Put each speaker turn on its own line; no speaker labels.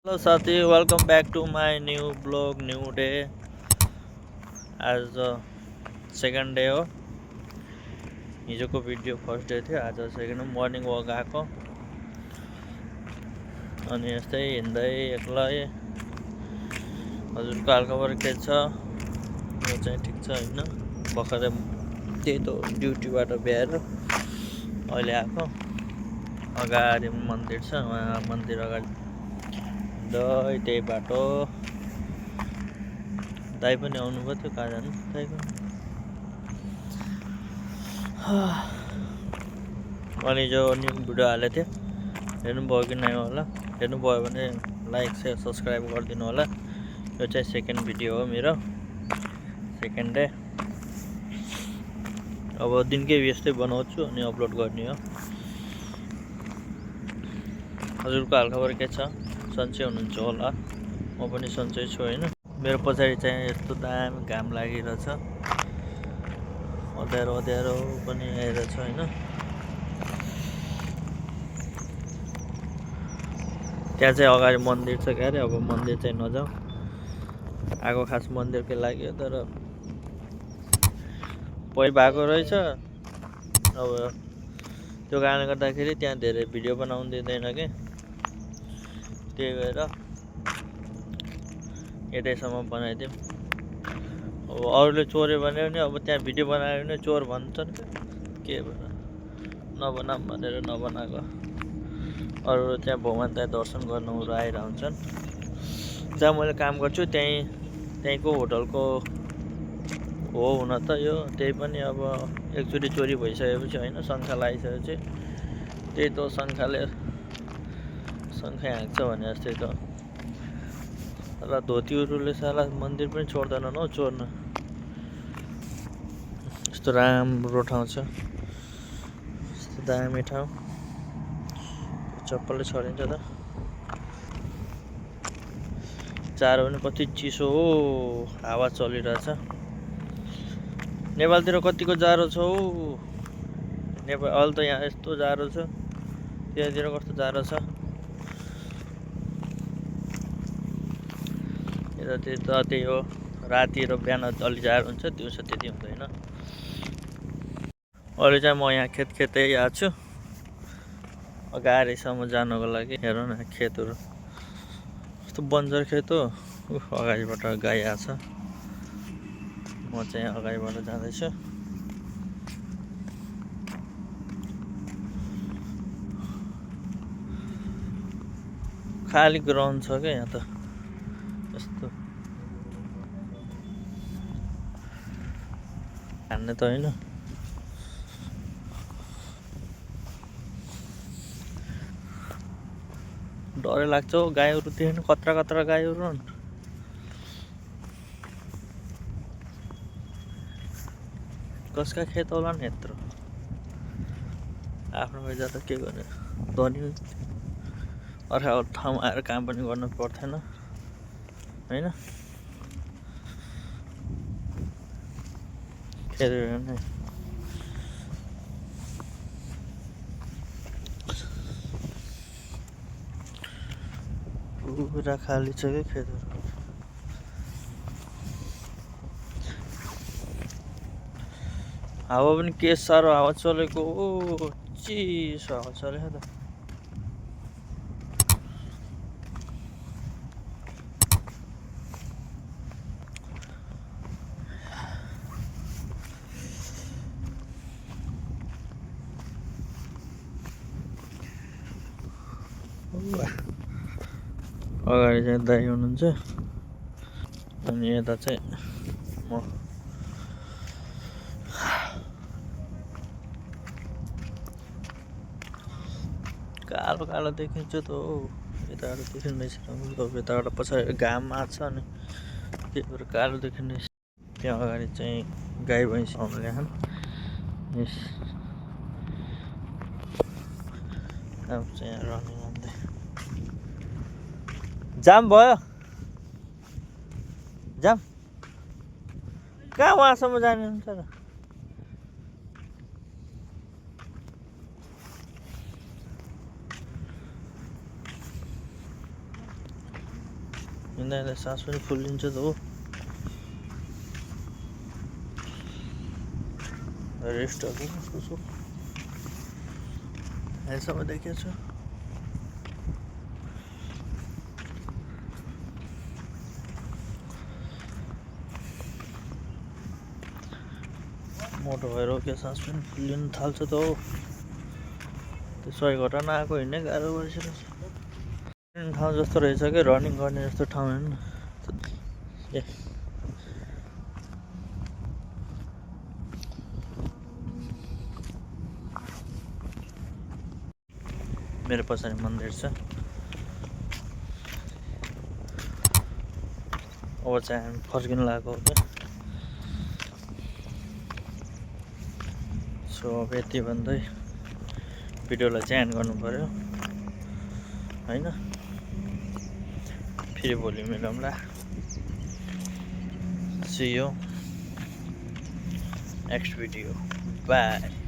Hello साथी, welcome back to my new blog new day. आज second day हो। हिजोको भिडियो फर्स्ट डे थियो, आज सेकेन्ड मर्निङ वक आएको। अनि यस्तै हिँड्दै एक्लै। हजुरको हालखबर के छ? म चाहिँ ठिक छ होइन। भर्खरै त्यही त ड्युटीबाट भ्याएर अहिले आएको। अगाडि मन्दिर छ, उहाँ मन्दिर अगाडि त्यही बाटो। दाइ पनि आउनुभयो थियो, कहाँ जानु दाइको। अनि जो न्यू भिडियो हालेको थियो, हेर्नुभयो कि नै होला। हेर्नुभयो भने लाइक सेयर सब्सक्राइब गरिदिनु होला। यो चाहिँ सेकेन्ड भिडियो हो मेरो, सेकेन्ड डे। अब दिनकै यस्तै बनाउँछु अनि अपलोड गर्ने हो। हजुरको हालखबर के छ? सन्चै हुनुहुन्छ होला। म पनि सन्चै छु होइन। मेरो पछाडि चाहिँ यस्तो दामी घाम लागिरहेछ, अँध्यारो अँध्यारो पनि आइरहेछ होइन। त्यहाँ चाहिँ अगाडि मन्दिर छ क्या अरे। अब मन्दिर चाहिँ नजाउँ, आएको खास मन्दिरकै लागि, तर पहि भएको रहेछ। अब त्यो कारणले गर्दाखेरि त्यहाँ धेरै भिडियो बनाउनु दिँदैन कि, त्यही भएर यतैसम्म बनाइदिउँ। अब अरूले चोर्यो भने पनि अब त्यहाँ भिडियो बनायो भने चोर भन्छन्, के भएर नबनाऊँ भनेर नबनाएको। अरू त्यहाँ भगवान् दाइ दर्शन गर्नुहरू आइरह हुन्छन्। जहाँ मैले काम गर्छु त्यहीँको होटलको हो हुन त यो। त्यही पनि अब एकचोटि चोरी भइसकेपछि होइन, शङ्खा लगाइसकेपछि त्यही त शङ्खाले शङ्खै हाँक्छ भने जस्तै त। साला धोतीहरूले साला मन्दिर पनि छोड्दैनन् हौ चोर्न। यस्तो राम्रो ठाउँ छ, यस्तो दामी ठाउँ, चप्पलले छरिन्छ त। जाडो पनि कति चिसो हो, हावा चलिरहेछ। नेपालतिर कतिको जाडो छ हौ। नेपाल अहिले त यहाँ यस्तो जाडो छ, त्यहाँतिर कस्तो जाडो छ। यतातिर त त्यही हो, राति र बिहान अलि जाडो हुन्छ, दिउँसो त्यति हुँदैन। अहिले चाहिँ म यहाँ खेतै आएको छु, अगाडिसम्म जानको लागि। हेरौँ न खेतहरू, यस्तो बन्जर खेत हो। अगाडिबाट गाई आएको छ, म चाहिँ अगाडिबाट जाँदैछु। खाली ग्राउन्ड छ क्या यहाँ त, यस्तो हान्ने त होइन। डरै लाग्छ हौ, गाईहरू देख्नु कत्रा कत्रा गाईहरू हुन्। कसका खेत होला नि यत्रो। आफ्नो पैसा त के गर्ने, धनी अर्काको ठाउँमा आएर काम पनि गर्नु पर्थेन होइन। खेतहरू नै पुरा खाली छ क्या खेतहरू। हावा पनि के साह्रो हावा चलेको हो, चिसो हावा चलेको त। अगाडि चाहिँ दाइ हुनुहुन्छ, अनि यता चाहिँ म। कालो कालो देखिन्छ त हौ, यताबाट देखिँदैछ। यताबाट पछाडि घाम आएको छ अनि त्यही भएर कालो देखिँदैछ। त्यहाँ अगाडि चाहिँ गाई भैँसी आउनुले छन्। यस अब चाहिँ रनिङ गर्दै जाम भयो। जाम कहाँ उहाँसम्म जाने हुन्छ र। हिँड्दा सास पनि फुल्लिन्छ त हो। रेस्टहरू कसो अहिलेसम्म देखेको छु। मोटो भएर के सास पनि फुल्लिन थाल्छ त हो। त्यो 100 घटा नआएको हिँड्नै गाह्रो भइसकेको छ। ठाउँ जस्तो रहेछ कि रनिङ गर्ने जस्तो ठाउँ होइन। मेरो पछाडि मन्दिर छ। अब चाहिँ हामी फर्किन लागेको हो क्या। सो अब यति भन्दै भिडियोलाई चाहिँ एन्ड गर्नु पर्यो होइन। फेरि भोलि मिलौँला। See you next video. Bye.